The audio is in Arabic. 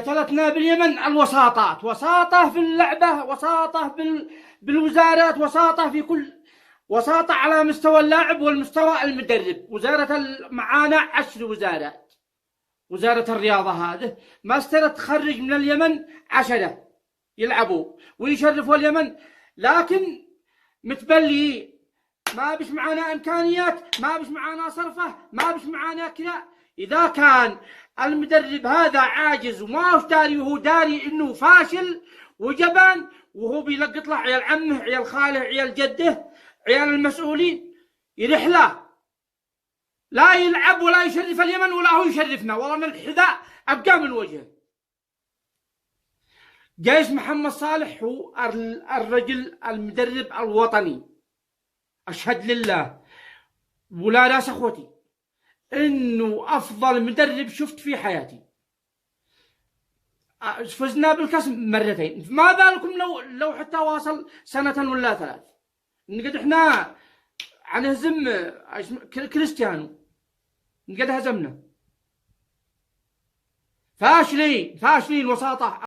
مثلتنا باليمن الوساطات، وساطة في اللعبة، وساطة بالوزارات، وساطة في كل، وساطة على مستوى اللاعب والمستوى المدرب. معانا 10 وزارات. وزارة الرياضة هذه ما استرت تخرج من اليمن 10 يلعبوا ويشرفوا اليمن، لكن متبلي ما بش معانا إمكانيات، ما بش معانا صرفة، ما بش معانا كذا. إذا كان المدرب هذا عاجز وما هو داري، وهو داري إنه فاشل وجبان، وهو بيلقط له عيال عمه، عيال خاله، عيال جده، عيال المسؤولين، يرح له، لا يلعب ولا يشرف اليمن ولا هو يشرفنا، والله الحذاء أبقى من وجهه. جيش محمد صالح هو الرجل المدرب الوطني، أشهد لله ولا ناس أخوتي إنه أفضل مدرب شفت في حياتي. فزنا بالكأس مرتين، ما بالكم لو حتى واصل سنة ولا 3. نقد إحنا هنهزم كريستيانو، نقد هزمنا. فاشلين وساطة.